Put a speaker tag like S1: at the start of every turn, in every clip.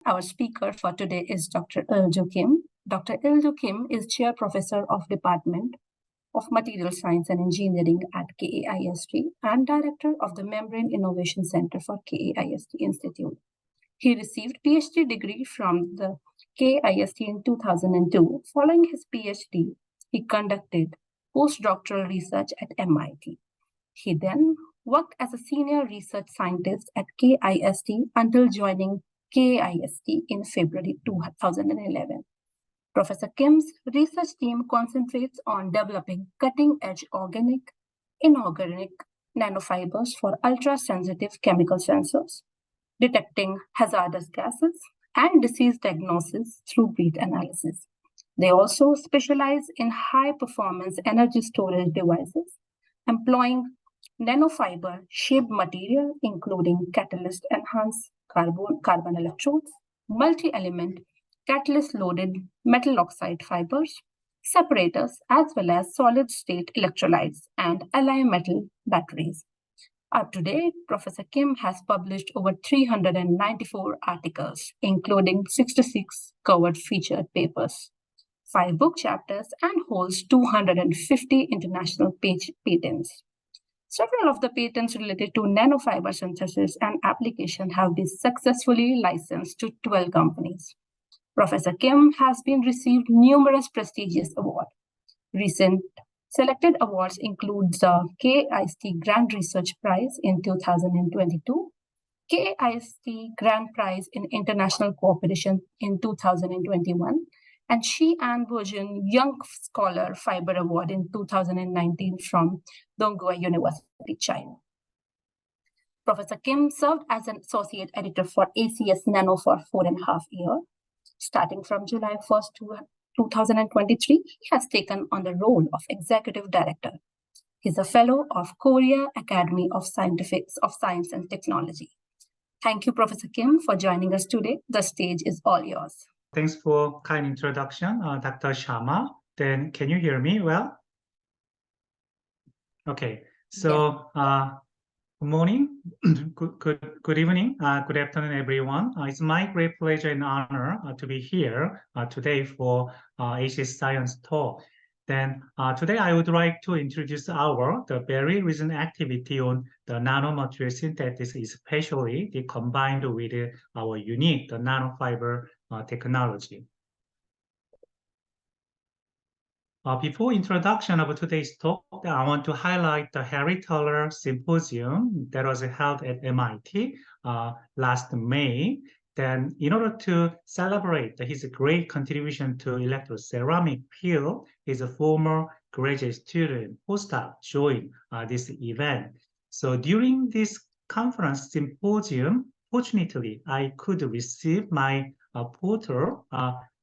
S1: Our speaker for today is Dr. Ilju Kim. Dr. Ilju Kim is Chair Professor of Department of Materials Science and Engineering at KAIST and Director of the Membrane Innovation Center for KAIST Institute. He received PhD degree from the KAIST in 2002. Following his PhD, he conducted postdoctoral research at MIT. He then worked as a senior research scientist at KAIST until joining KAIST in February 2011. Professor Kim's research team concentrates on developing cutting-edge organic, inorganic nanofibers for ultra-sensitive chemical sensors, detecting hazardous gases, and disease diagnosis through breath analysis. They also specialize in high-performance energy storage devices, employing nanofiber-shaped material, including catalyst-enhanced carbon electrodes, multi-element catalyst-loaded metal oxide fibers, separators, as well as solid-state electrolytes and alloy metal batteries. Up to date, Professor Kim has published over 394 articles, including 66 covered featured papers, 5 book chapters, and holds 250 international patents. Several of the patents related to nanofiber synthesis and application have been successfully licensed to 12 companies. Professor Kim has been received numerous prestigious awards. Recent selected awards include the KAIST Grand Research Prize in 2022, KAIST Grand Prize in International Cooperation in 2021, and Shi An Bourgeon Young Scholar Fiber Award in 2019 from Donghua University, China. Professor Kim served as an associate editor for ACS Nano for 4.5 years. Starting from July 1st, 2023, he has taken on the role of executive director. He's a fellow of Korea Academy of Science and Technology. Thank you, Professor Kim, for joining us today. The stage is all yours.
S2: Thanks for kind introduction, Dr. Sharma. Then can you hear me well? Okay, so good morning, good evening, good afternoon, everyone. It's my great pleasure and honor to be here today for ACS Science Talk. Then today I would like to introduce the very recent activity on the nanomaterial synthesis, especially the combined with our unique the nanofiber technology. Before introduction of today's talk, I want to highlight the Harry Teller Symposium that was held at MIT last May. Then, in order to celebrate his great contribution to electroceramic field, his former graduate student postdoc joined this event. So during this conference symposium, fortunately, I could receive my portal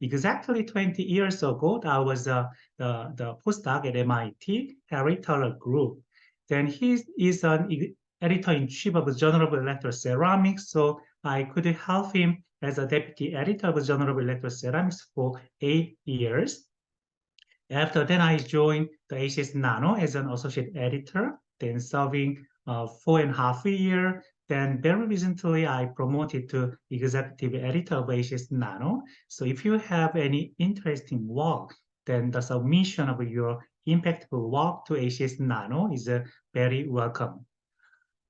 S2: exactly 20 years ago. I was the postdoc at MIT, Harry Teller Group. Then he is an editor-in-chief of the Journal of Electroceramics, so I could help him as a deputy editor of the Journal of Electroceramics for 8 years. After that, I joined the ACS Nano as an associate editor, then serving 4.5 years. Then very recently, I promoted to executive editor of ACS Nano. So if you have any interesting work, then the submission of your impactful work to ACS Nano is very welcome.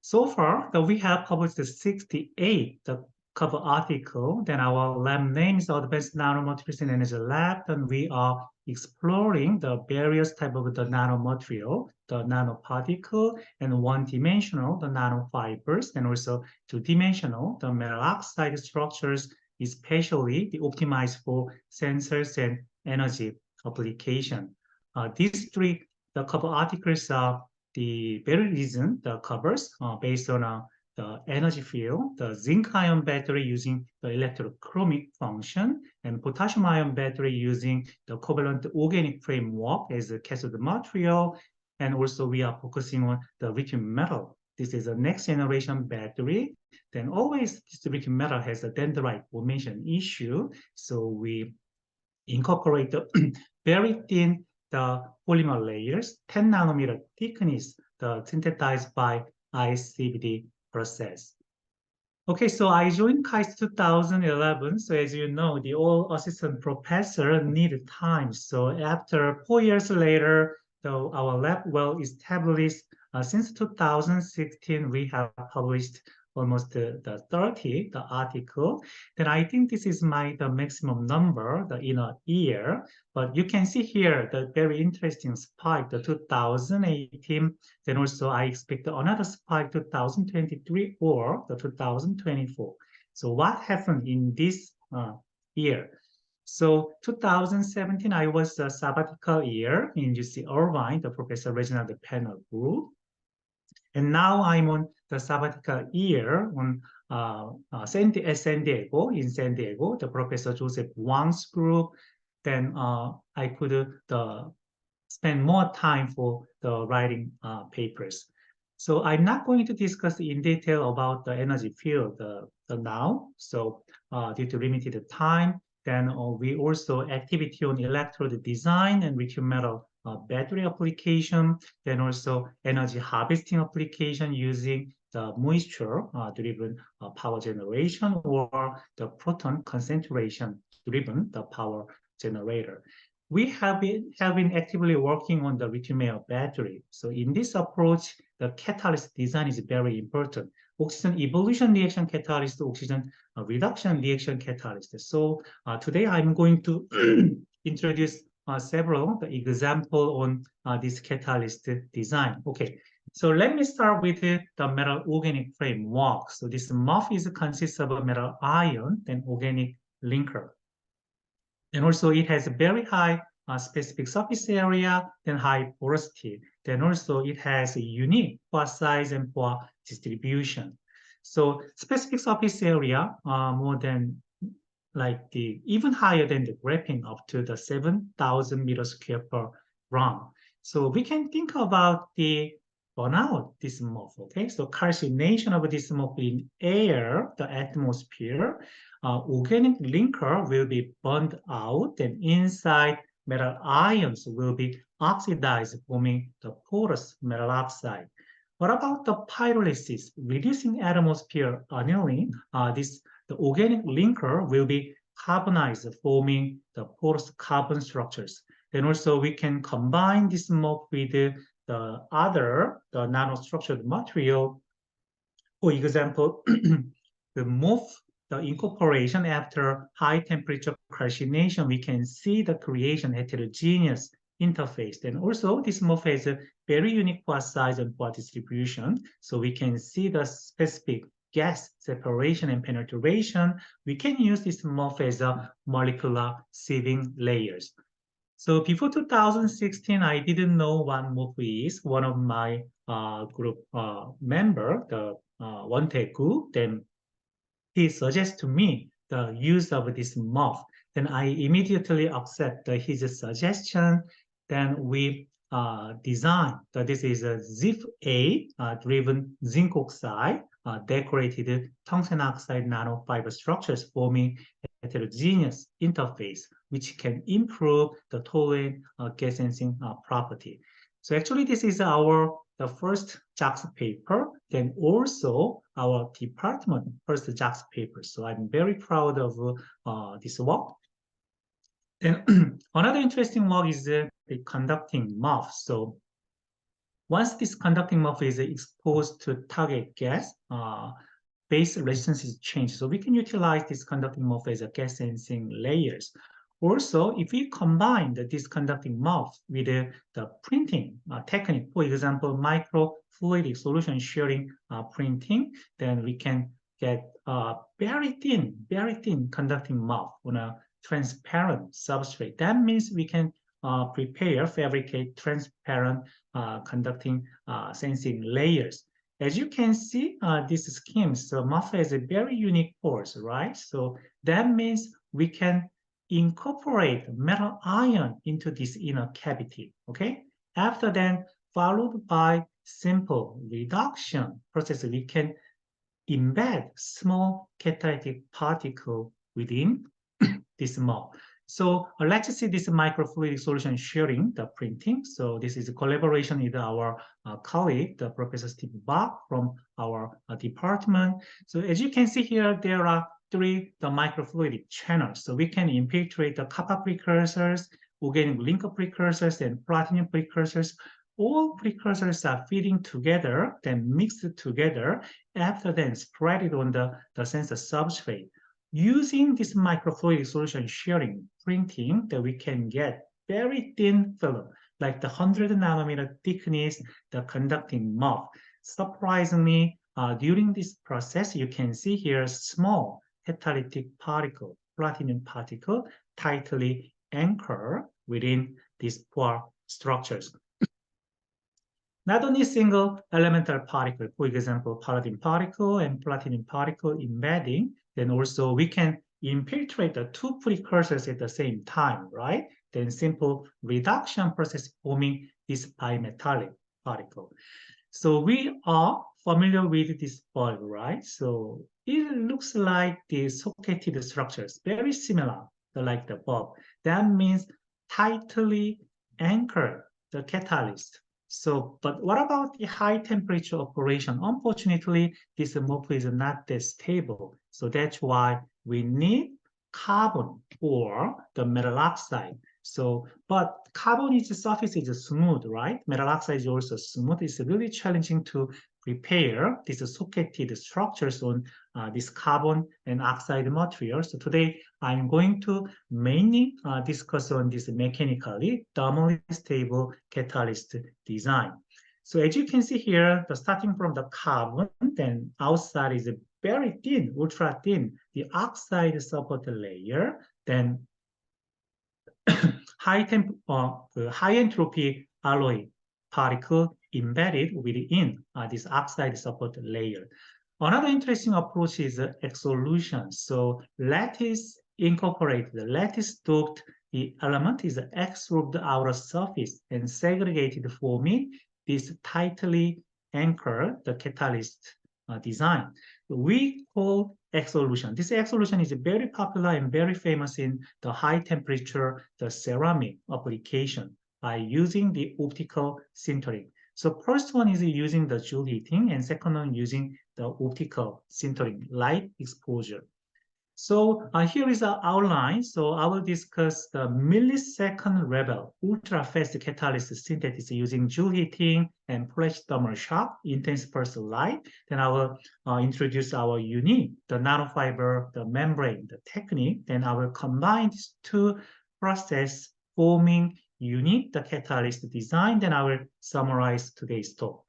S2: So far, we have published 68 cover article. Then our lab name is Advanced Nanomaterials and Energy Lab, and we are exploring the various type of the nanomaterial, the nanoparticle, and one-dimensional, the nanofibers, and also two-dimensional, the metal oxide structures, especially the optimized for sensors and energy application. These three cover articles are the very recent covers based on the energy field, the zinc-ion battery using the electrochromic function, and potassium-ion battery using the covalent organic framework as a cathode material. And also we are focusing on the lithium metal. This is a next generation battery. Then always this lithium metal has a dendrite formation issue. So we incorporate the very thin the polymer layers, 10 nanometer thickness, synthesized by ICVD process. Okay, so I joined KAIST 2011. So as you know, the old assistant professor needed time. So after 4 years later, though our lab well established, since 2016, we have published almost the 30 the article. Then I think this is the maximum number in a year. But you can see here the very interesting spike, the 2018. Then also I expect another spike 2023 or the 2024. So what happened in this year? So 2017, I was a sabbatical year in UC Irvine, the Professor Reginald Panel group. And now I'm on the sabbatical year on San Diego, in San Diego, the Professor Joseph Wang's group. Then I could spend more time for the writing papers. So I'm not going to discuss in detail about the energy field now. So due to limited time, then we also activity on electrode design and lithium metal battery application, then also energy harvesting application using the moisture driven power generation or the proton concentration driven the power generator. We have been actively working on the lithium-ion battery. So in this approach, the catalyst design is very important. Oxygen evolution reaction catalyst, oxygen reduction reaction catalyst. So today I'm going to introduce several examples on this catalyst design. Okay, so let me start with the metal organic framework. So this MOF consists of a metal ion and organic linker. And also it has a very high specific surface area, then high porosity. Then also it has a unique pore size and pore distribution. So specific surface area more than even higher than the graphene up to the 7,000 meters square per gram. So we can think about the burnout this MOF, okay? So calcination of this MOF in air, the atmosphere, organic linker will be burned out and inside metal ions will be oxidized, forming the porous metal oxide. What about the pyrolysis, reducing atmosphere annealing? The organic linker will be carbonized, forming the porous carbon structures. Then also we can combine this MOF with the nanostructured material. For example, the MOF, the incorporation after high temperature calcination, we can see the creation heterogeneous interface. And also this MOF has a very unique pore size and pore distribution. So we can see the specific gas separation and penetration. We can use this MOF as a molecular sieving layers. So before 2016, I didn't know what MOF is. One of my group member, the Won-tae-gu, then he suggests to me the use of this MOF. Then I immediately accept his suggestion. Then we design that this is a ZIF-A driven zinc oxide decorated tungsten oxide nanofiber structures forming heterogeneous interface, which can improve the toluene gas sensing property. So actually, this is the first JAX paper, then also our department first JAX paper. So I'm very proud of this work. And another interesting work is the conducting MOF. So once this conducting MOF is exposed to target gas, base resistance is changed. So we can utilize this conducting MOF as a gas sensing layers. Also, if we combine this conducting MOF with the printing technique, for example, microfluidic solution sharing printing, then we can get very thin conducting MOF on a transparent substrate. That means we can fabricate transparent conducting sensing layers. As you can see, this scheme, so MOF has a very unique pores, right? So that means we can incorporate metal ion into this inner cavity, okay? After then, followed by simple reduction process, we can embed small catalytic particle within this MOF. So let's see this microfluidic solution sharing the printing. So this is a collaboration with our colleague, the Professor Steve Bach from our department. So as you can see here, there are three the microfluidic channels. So we can infiltrate the copper precursors, organic linker precursors, and platinum precursors. All precursors are feeding together, then mixed together, after then spread it on the sensor substrate. Using this microfluidic solution sharing printing, that we can get very thin film, like the 100 nanometer thickness, the conducting MUF. Surprisingly, during this process, you can see here small catalytic particle, platinum particle, tightly anchored within these four structures. Not only single elemental particle, for example, palladium particle and platinum particle embedding, then also we can infiltrate the two precursors at the same time, right? Then simple reduction process forming this bimetallic particle. So we are familiar with this bulb, right? So it looks like the socketed structures, very similar, like the bulb. That means tightly anchored the catalyst. So, but what about the high temperature operation? Unfortunately, this MOF is not that stable. So that's why we need carbon or the metal oxide. So, but carbon is the surface is smooth, right? Metal oxide is also smooth. It's really challenging to prepare these socketed structures on this carbon and oxide material. So today I'm going to mainly discuss on this mechanically thermally stable catalyst design. So as you can see here, starting from the carbon, then outside is very thin, ultra thin, the oxide support layer, then high entropy alloy particle embedded within this oxide support layer. Another interesting approach is exsolution. So lattice incorporated, lattice doped the element is extrude the outer surface and segregated forming this tightly anchored the catalyst design. We call exsolution. This exsolution is very popular and very famous in the high temperature, the ceramic application by using the optical sintering. So first one is using the Joule heating, and second one using the optical sintering, light exposure. So here is our outline. So I will discuss the millisecond level ultra-fast catalyst synthesis using Joule heating and flash thermal shock, intense pulse light. Then I will introduce our unique, the nanofiber, the membrane, the technique. Then I will combine these two processes forming unique, the catalyst design. Then I will summarize today's talk.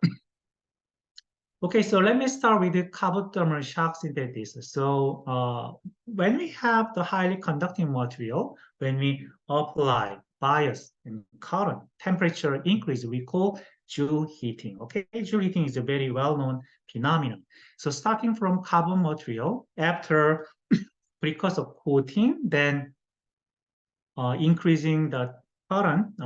S2: Okay, so let me start with the carbon thermal shock synthesis. So when we have the highly conducting material, when we apply bias and current, temperature increase, we call Joule heating. Okay, Joule heating is a very well-known phenomenon. So starting from carbon material, after precursor coating, then increasing the current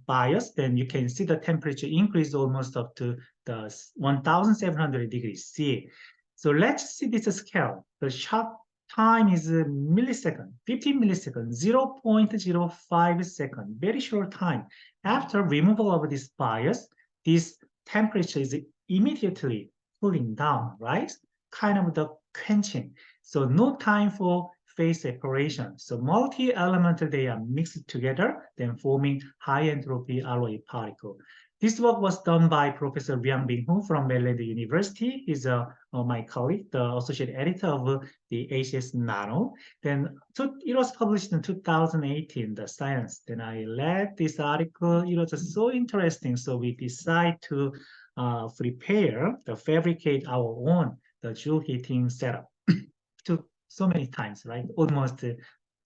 S2: bias, then you can see the temperature increase almost up to the 1700 degrees C. So let's see this scale. The shock time is a millisecond, 15 milliseconds, 0.05 second, very short time. After removal of this bias, this temperature is immediately cooling down, right? Kind of the quenching. So no time for phase separation. So multi-element, they are mixed together, then forming high entropy alloy particle. This work was done by Professor Liang Bing-Hu from Maryland University. He's my colleague, the associate editor of the ACS Nano. Then it was published in 2018, the Science. Then I read this article. It was just so interesting. So we decided to prepare, to fabricate our own the Joule heating setup. Took so many times, right? Almost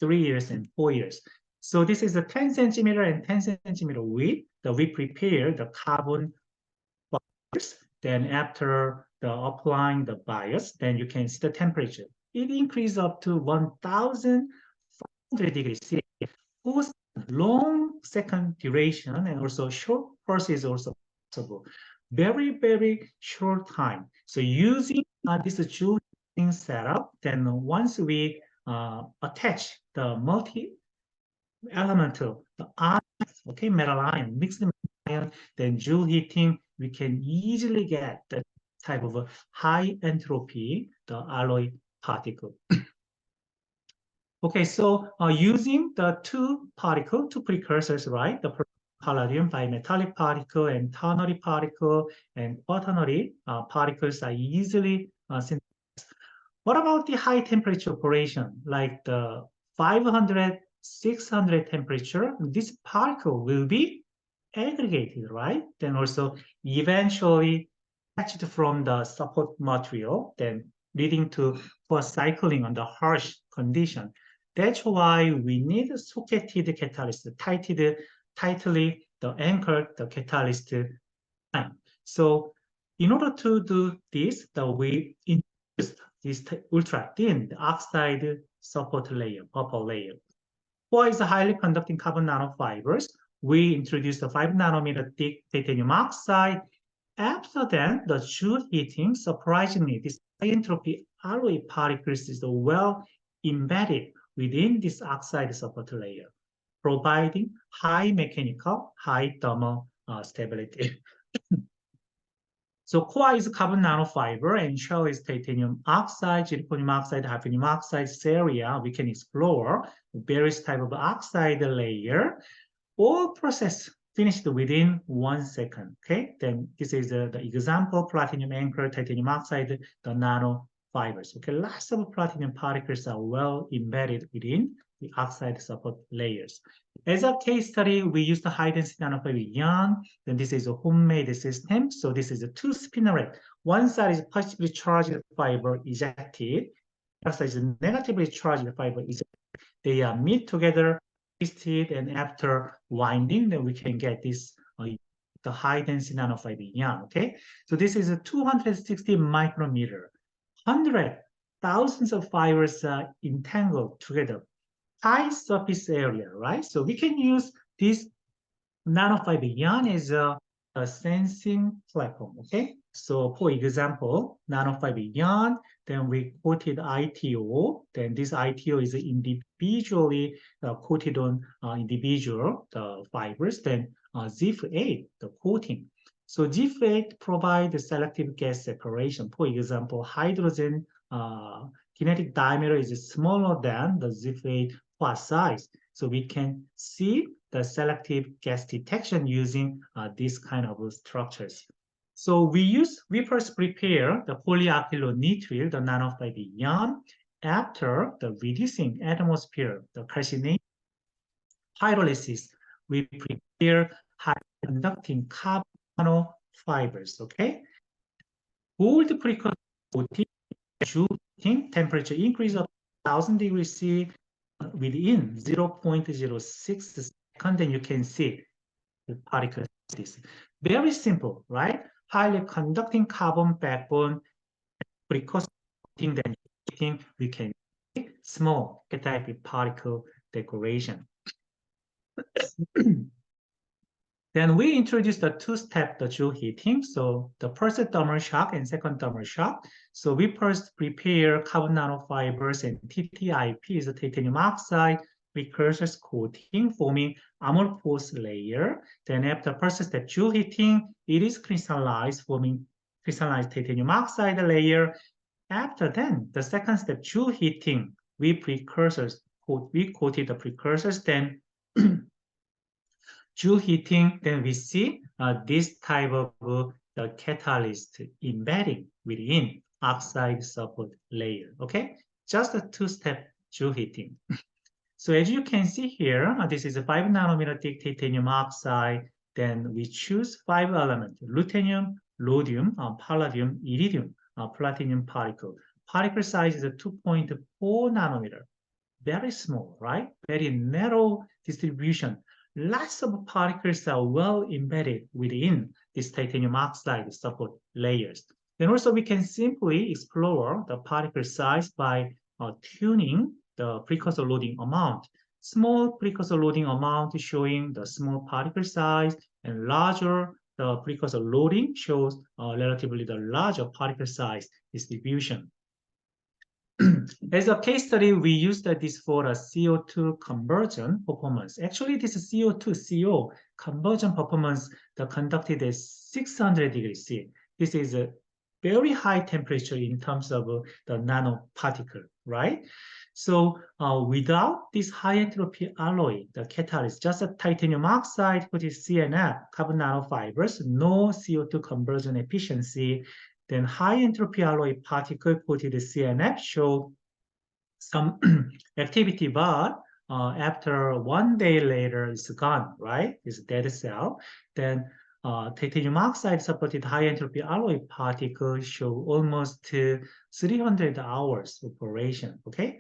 S2: 3 years and 4 years. So this is a 10 centimeter and 10 centimeter width that we prepare the carbon bias. Then after the applying the bias, then you can see the temperature. It increases up to 1400 degrees C. Long second duration and also short pulse is also possible. Very, very short time. So using this Joule setup, then once we attach the elemental, the ions, okay, metal ion, mixed metal ion, then joule heating, we can easily get that type of a high entropy, the alloy particle. Okay, so using the two precursors, right? The palladium bimetallic particle and ternary particle and quaternary particles are easily synthesized. What about the high temperature operation, like the 500, 600 temperature? This particle will be aggregated, right? Then also eventually detached from the support material, then leading to forced cycling under harsh condition. That's why we need a socketed catalyst, tightly the anchored the catalyst line. So in order to do this, we introduced this ultra thin oxide support layer, upper layer. For is highly conducting carbon nanofibers, we introduced the 5 nanometer thick titanium oxide. After that, the joule heating, surprisingly, this high entropy alloy particles is well embedded within this oxide support layer, providing high mechanical, high thermal stability. So core is carbon nanofiber and shell is titanium oxide, zirconium oxide, hafnium oxide area. We can explore various type of oxide layer. All process finished within 1 second. Okay, then this is the example platinum anchor titanium oxide, the nanofibers. Okay, lots of platinum particles are well embedded within the oxide support layers. As a case study, we used the high density nanofiber yarn. Then this is a homemade system. So this is a two spinneret. One side is positively charged fiber ejected. The other side is negatively charged fiber ejected. They are meet together, twisted, and after winding, then we can get this the high density nanofiber yarn. Okay, so this is a 260 micrometer, thousands of fibers entangled together. High surface area, right? So we can use this nanofiber yarn as a sensing platform, okay? So for example, nanofiber yarn, then we coated ITO, then this ITO is individually coated on individual fibers, then ZIF8, the coating. So ZIF8 provides the selective gas separation. For example, hydrogen kinetic diameter is smaller than the ZIF8 plus size. So we can see the selective gas detection using these kind of structures. So we first prepare the polyacrylonitrile, the nanofiber yarn. After the reducing atmosphere, the calcination pyrolysis, we prepare high conducting carbon nanofibers. Okay, gold precursor shooting temperature increase of 1,000 degrees C within 0.06 seconds, then you can see the particle is very simple, right? Highly conducting carbon backbone, precursor then we can see small type particle decoration. Then we introduced the two-step the joule heating. So the first thermal shock and second thermal shock. So we first prepare carbon nanofibers and TTIP, the titanium oxide precursors coating, forming amorphous layer. Then after first step joule heating, it is crystallized, forming crystallized titanium oxide layer. After then, the second step joule heating, we coated the precursors, then joule heating, then we see this type of the catalyst embedding within oxide support layer. Okay, just a two-step joule heating. So as you can see here, this is a 5 nanometer thick titanium oxide. Then we choose 5 elements: ruthenium, rhodium, palladium, iridium, platinum particle. Particle size is a 2.4 nanometer. Very small, right? Very narrow distribution. Lots of particles are well embedded within this titanium oxide support layers. Then also we can simply explore the particle size by tuning the precursor loading amount. Small precursor loading amount showing the small particle size, and larger the precursor loading shows relatively the larger particle size distribution. as a case study, we used this for a CO2 conversion performance. Actually, this CO2 CO conversion performance conducted at 600 degrees C. This is a very high temperature in terms of the nanoparticle, right? So without this high entropy alloy, the catalyst, just a titanium oxide, which is CNF, carbon nanofibers, no CO2 conversion efficiency, then high entropy alloy particle coated CNF show some activity, but after 1 day later, it's gone, right? It's a dead cell. Then titanium oxide supported high entropy alloy particles show almost 300 hours operation, okay?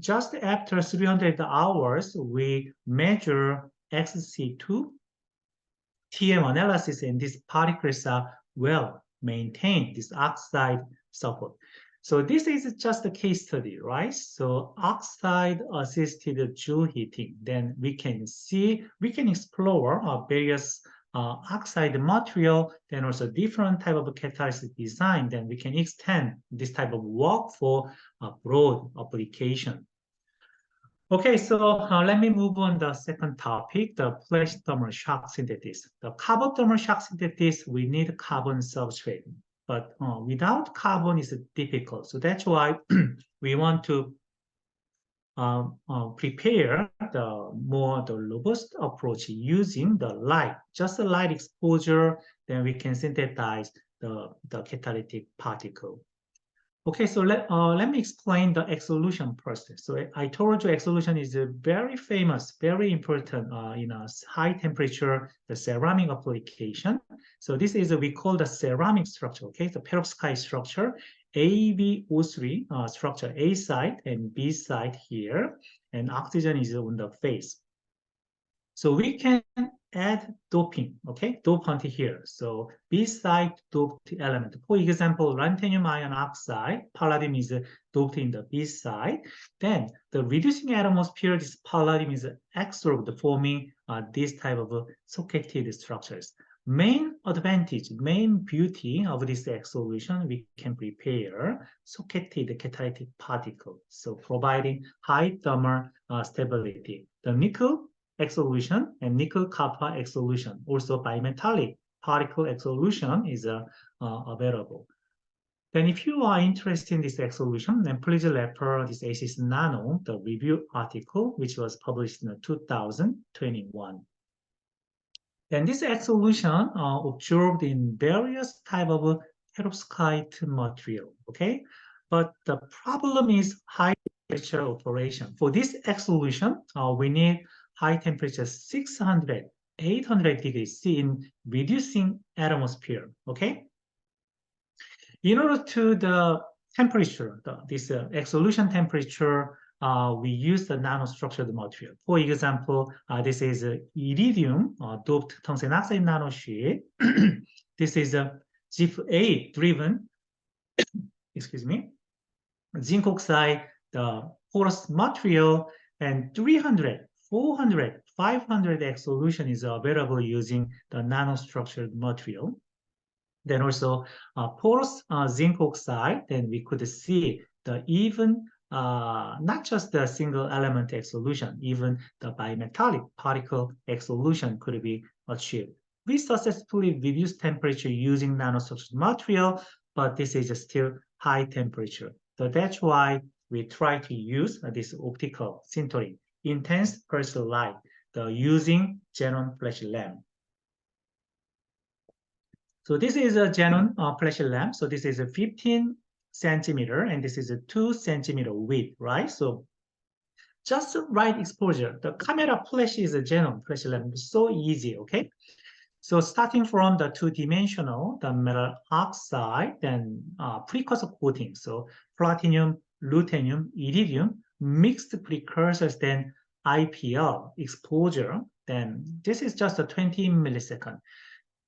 S2: Just after 300 hours, we measure XC2 TM analysis, and these particles are well maintained, this oxide support. So this is just a case study, right? So oxide assisted Joule heating, then we can explore various oxide material, then also different type of catalytic design, then we can extend this type of work for a broad application. Okay, so let me move on the second topic, the flash thermal shock synthesis. The carbon thermal shock synthesis, we need carbon substrate, but without carbon is difficult. So that's why we want to prepare the robust approach using the light, just the light exposure, then we can synthesize the catalytic particle. Okay, so let me explain the exsolution process. So I told you exsolution is a very famous, very important in a high temperature, the ceramic application. So this is we call the ceramic structure, okay? The perovskite structure, AbO3 structure, A side and B side here, and oxygen is on the face. So we can add doping, okay, dopant here. So B side doped element. For example, lanthanum iron oxide, palladium is doped in the B side. Then the reducing atmosphere, this palladium is exsorbed, forming this type of socketed structures. Main advantage, main beauty of this exsolution, we can prepare socketed catalytic particle, so providing high thermal stability. The nickel exsolution and nickel copper exsolution, also bimetallic particle exsolution is available. Then if you are interested in this exsolution, then please refer this ACS Nano, the review article, which was published in 2021. And this exsolution observed in various type of perovskite material, okay? But the problem is high temperature operation. For this exsolution, we need high temperature 600, 800 degrees C in reducing atmosphere, okay? In order to the temperature, this exsolution temperature, we use the nanostructured material. For example, this is iridium doped tungsten oxide nanosheet. This is a GIF-A driven, excuse me, zinc oxide, the porous material, and 300, 400, 500 exsolution is available using the nanostructured material. Then also porous zinc oxide, then we could see the even not just the single element exsolution, even the bimetallic particle exsolution could be achieved. We successfully reduced temperature using nanostructured material, but this is still high temperature. So that's why we try to use this optical sintering, intense pulsed light, using xenon flash lamp. So this is a xenon flash lamp. So this is a 15 centimeter, and this is a 2 centimeter width, right? So just right exposure. The camera flash is a xenon flash lamp, so easy, okay? So starting from the two-dimensional, the metal oxide, then precursor coating. So platinum, ruthenium, iridium, mixed precursors, then IPL exposure. Then this is just a 20 millisecond.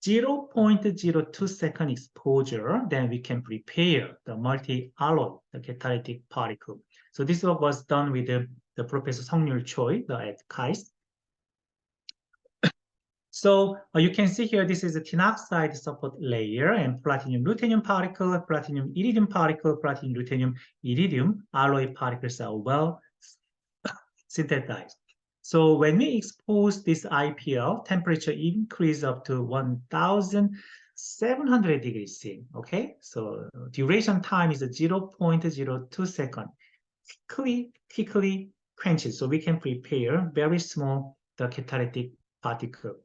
S2: 0.02 second exposure, then we can prepare the multi-alloy, the catalytic particle. So this work was done with the Professor Seong-Yul Choi at KAIST. So you can see here, this is a tin oxide support layer and platinum ruthenium particle, platinum iridium particle, platinum ruthenium iridium alloy particles are well synthesized. So when we expose this IPL, temperature increase up to 1,700 degrees C. Okay, so duration time is 0.02 second. Quickly quenches. So we can prepare very small the catalytic particle.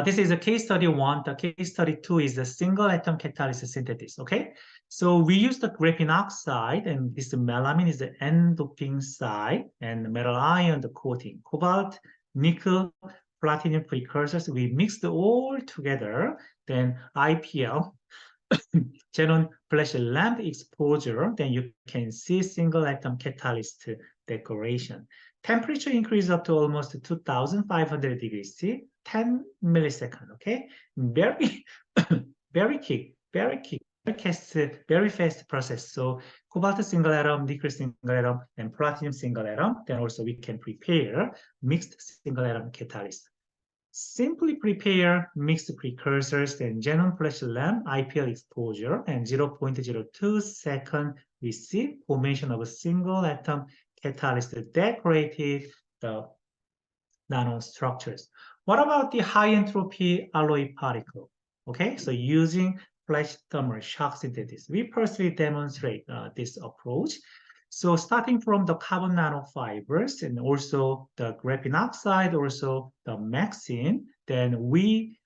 S2: This is a case study 1. The case study 2 is the single atom catalysis synthesis. Okay, so we use the graphene oxide, and this melamine is the N doping side, and metal ion the coating, cobalt, nickel, platinum precursors. We mixed all together. Then IPL, xenon flash lamp exposure. Then you can see single atom catalyst decoration. Temperature increase up to almost 2,500 degrees C, 10 millisecond. Okay, very, very quick, very fast process. So cobalt single atom, nickel single atom, and platinum single atom. Then also we can prepare mixed single atom catalyst. Simply prepare mixed precursors, then xenon flash lamp IPL exposure, and 0.02 second we see formation of a single atom catalyst decorated the nanostructures. What about the high entropy alloy particle? Okay, so using flash thermal shock synthesis, we firstly demonstrate this approach. So starting from the carbon nanofibers and also the graphene oxide, also the MXene, then we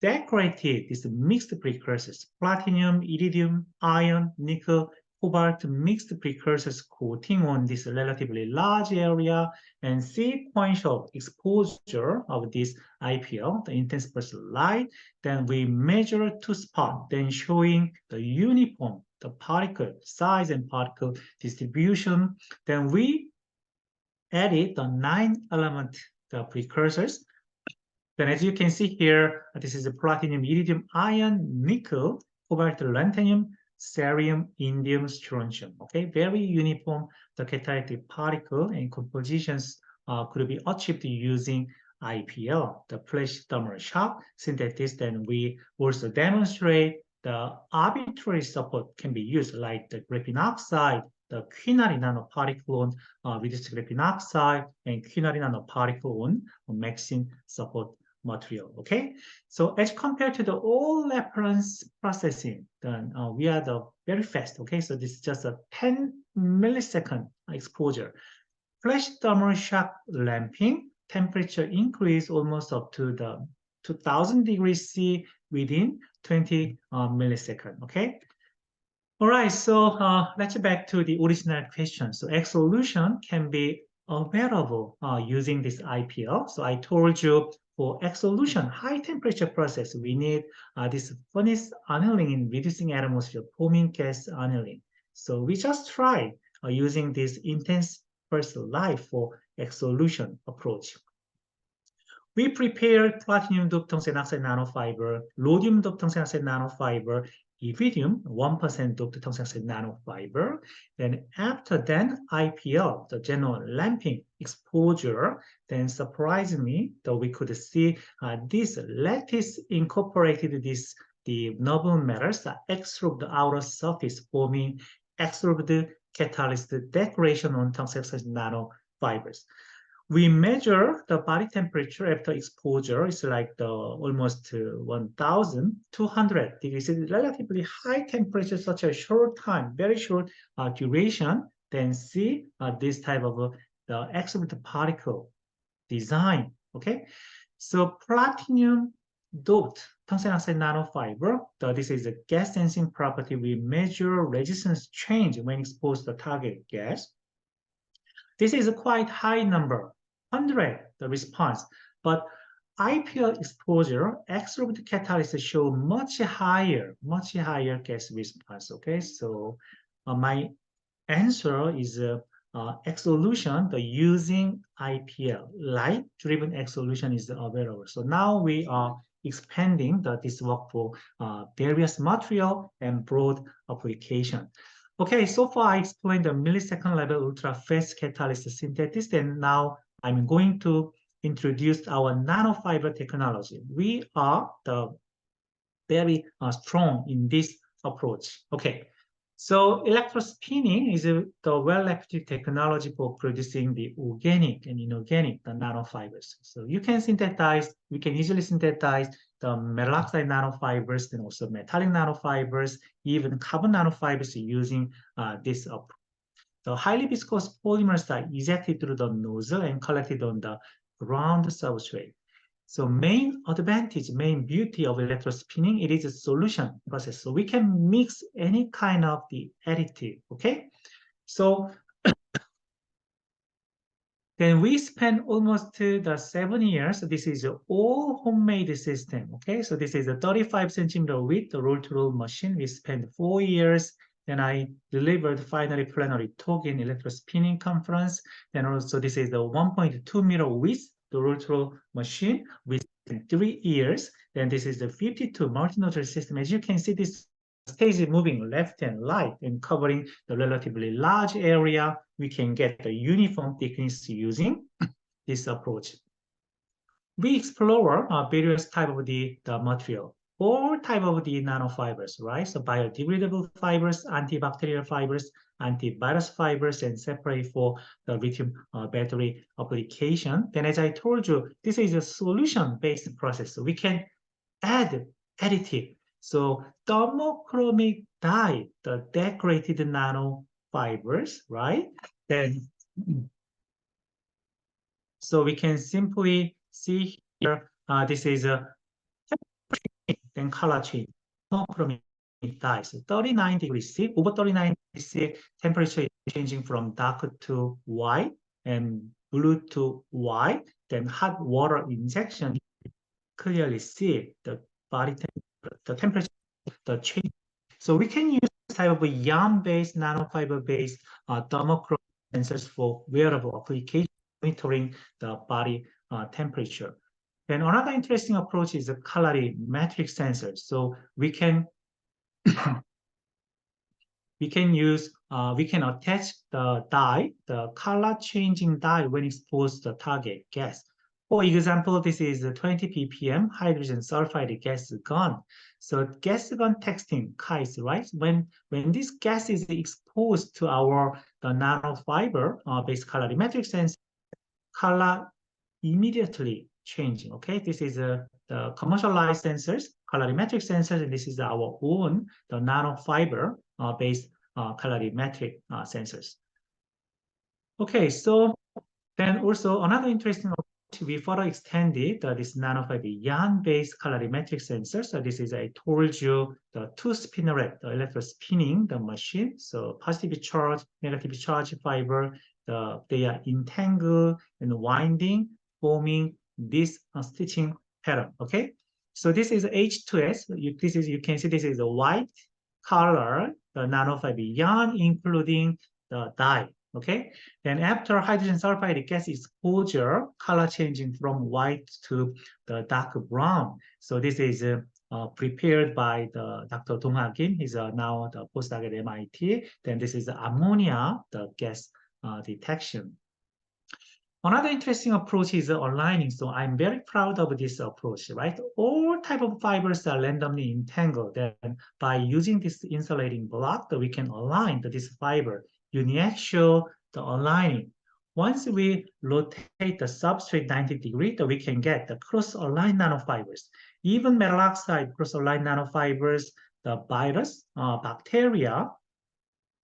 S2: decorated these mixed precursors, platinum, iridium, iron, nickel, cobalt mixed precursors coating on this relatively large area, and sequential exposure of this IPL, the intense burst light. Then we measure 2 spots, then showing the uniform, the particle size and particle distribution. Then we added the 9 element the precursors. Then as you can see here, this is a platinum, iridium, iron, nickel, cobalt, lanthanum, cerium, indium, strontium. Okay, very uniform the catalytic particle and compositions could be achieved using IPL, the flash thermal shock synthesis. Then we also demonstrate the arbitrary support can be used, like the graphene oxide, the quinary nanoparticle on reduced graphene oxide, and quinary nanoparticle on MXene support material. Okay, so as compared to the all reference processing, then we are the very fast. Okay, so this is just a 10 millisecond exposure. Flash thermal shock lamping, temperature increase almost up to the 2000 degrees C within 20 millisecond. Okay. All right, so let's back to the original question. So X solution can be available using this IPL. So I told you for X solution, high temperature process, we need this furnace annealing in reducing atmosphere, forming gas annealing. So we just tried using this intense burst light for X solution approach. We prepared platinum doped tungsten oxide nanofiber, rhodium doped tungsten oxide nanofiber, iridium 1% doped tungsten oxide nanofiber. Then after then IPL, the general lamping exposure, then surprisingly, though we could see this lattice incorporated the noble metals that extrude the outer surface, forming extrude catalyst decoration on tungsten oxide nanofibers. We measure the body temperature after exposure. It's like the almost 1,200 degrees. It's relatively high temperature, such a short time, very short duration. Then see this type of the extrude particle design. Okay, so platinum doped tungsten oxide nanofiber. This is a gas sensing property. We measure resistance change when exposed to the target gas. This is a quite high number, 100, the response. But IPL exposure, extrude catalysts show much higher gas response. Okay, so my answer is X solution, the using IPL, light-driven X solution is available. So now we are expanding this work for various material and broad application. Okay, so far I explained the millisecond level ultra-fast catalyst synthesis, and now I'm going to introduced our nanofiber technology. We are the very strong in this approach. Okay, so electrospinning is the well-accepted technology for producing the organic and inorganic the nanofibers. So we can easily synthesize the metal oxide nanofibers and also metallic nanofibers, even carbon nanofibers using this approach. The highly viscous polymers are ejected through the nozzle and collected on the ground substrate. So main advantage, main beauty of electrospinning, it is a solution process. So we can mix any kind of the additive, okay? So then we spent almost the 7 years. This is all homemade system, okay? So this is a 35 centimeter width roll-to-roll machine. We spent 4 years. Then I delivered finally plenary talk in electrospinning conference. Then also this is the 1.2 meter width, the roll-to-roll machine with 3 years. Then this is the 52 multi-nodal system. As you can see, this stage is moving left and right and covering the relatively large area. We can get the uniform thickness using this approach. We explore various type of the material, all type of the nanofibers, right? So biodegradable fibers, antibacterial fibers, antivirus fibers, and separate for the lithium battery application. Then as I told you, this is a solution-based process. So we can add additive. So thermochromic dye, the decorated nanofibers, right? Then, so we can simply see here, this is a then color change, thermochromic dye. So 39 degrees C, over 39 degrees C, temperature is changing from dark to white and blue to white. Then hot water injection, clearly see the body temperature, the temperature, the change. So we can use this type of a yarn-based, nanofiber-based thermochromic sensors for wearable application, monitoring the body temperature. Then another interesting approach is a colorimetric sensor. So we can we can attach the dye, the color changing dye when exposed to the target gas. For example, this is a 20 ppm hydrogen sulfide gas gun. So gas gun texting, KAIST, right? When this gas is exposed to the nanofiber based colorimetric sensor, color immediately changing. Okay, this is the commercialized sensors, colorimetric sensors, and this is our own the nanofiber based colorimetric sensors. Okay, so then also another interesting approach, we further extended this nanofiber yarn-based colorimetric sensor. So this is, I told you, the two spinneret, the electrospinning, the machine. So positive charge, negative charge fiber, they are entangled and winding, forming this stitching pattern. Okay, so this is H2S. You can see this is a white color, the nanofiber yarn, including the dye. Okay, then after hydrogen sulfide gas exposure, color changing from white to the dark brown. So this is prepared by Dr. Dong-ha Kim. He's now the postdoc at MIT. Then this is ammonia, the gas detection. Another interesting approach is aligning. So I'm very proud of this approach, right? All type of fibers are randomly entangled. Then by using this insulating block, we can align this fiber uniaxial, the aligning. Once we rotate the substrate 90 degrees, we can get the cross-aligned nanofibers. Even metal oxide cross-aligned nanofibers, the virus, bacteria,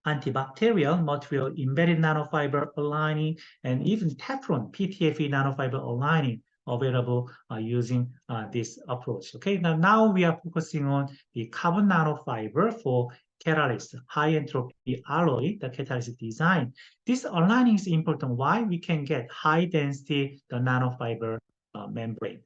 S2: antibacterial material embedded nanofiber aligning, and even Teflon PTFE nanofiber aligning available using this approach. Okay, now we are focusing on the carbon nanofiber for catalyst, high entropy alloy, the catalyst design. This aligning is important. Why? We can get high density the nanofiber membrane.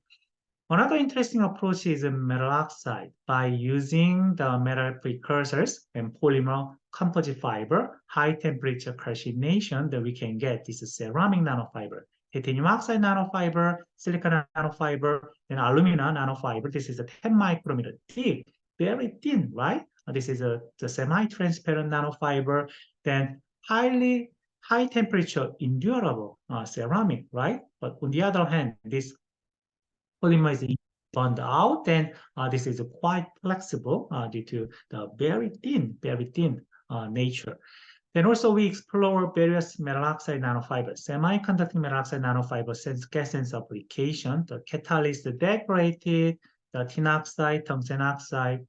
S2: Another interesting approach is metal oxide. By using the metal precursors and polymer composite fiber, high temperature calcination, that we can get this ceramic nanofiber, titanium oxide nanofiber, silicon nanofiber, and alumina nanofiber. This is a 10 micrometer thick, very thin, right? This is the semi-transparent nanofiber. Then highly high temperature endurable ceramic, right? But on the other hand, this polymer is burned out, then this is quite flexible due to the very thin nature. Then also we explore various metal oxide nanofibers, semiconducting metal oxide nanofibers, gas sense application, the catalyst decorated, the tin oxide, tungsten oxide,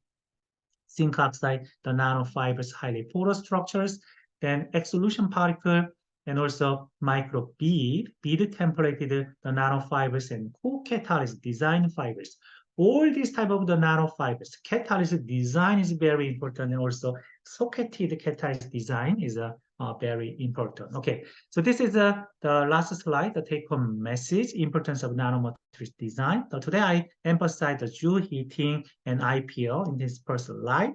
S2: zinc oxide, the nanofibers, highly porous structures, then exsolution particle, and also micro bead templated the nanofibers and co-catalyst design fibers. All these type of the nanofibers, catalyst design is very important, and also socketed catalyst design is very important. Okay, so this is the last slide, the take-home message, importance of nanomaterials design. So today I emphasize the Joule heating and IPL in this first slide,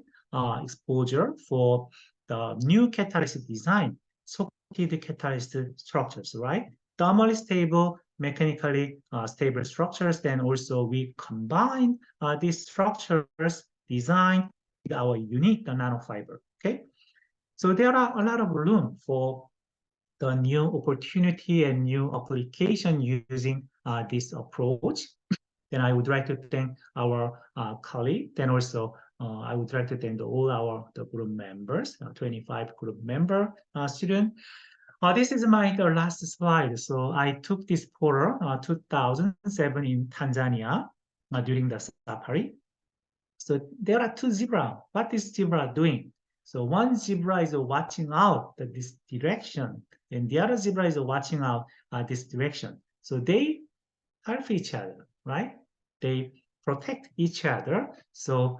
S2: exposure for the new catalyst design, socketed catalyst structures, right? Thermally stable, mechanically stable structures. Then also we combine these structures design with our unique nanofiber. Okay, so there are a lot of room for the new opportunity and new application using this approach. Then I would like to thank our colleague. Then also I would like to thank all our group members, 25 group member student. This is my last slide. So I took this photo 2007 in Tanzania during the safari. So there are two zebras. What is zebra doing? So one zebra is watching out this direction, and the other zebra is watching out this direction. So they help each other, right? They protect each other. So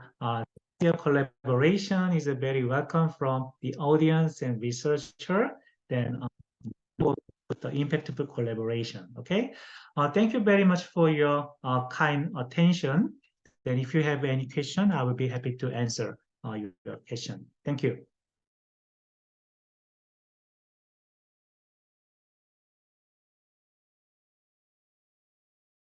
S2: their collaboration is very welcome from the audience and researcher. Then the impactful collaboration. Okay. Thank you very much for your kind attention. Then if you have any question, I will be happy to answer your question. Thank you.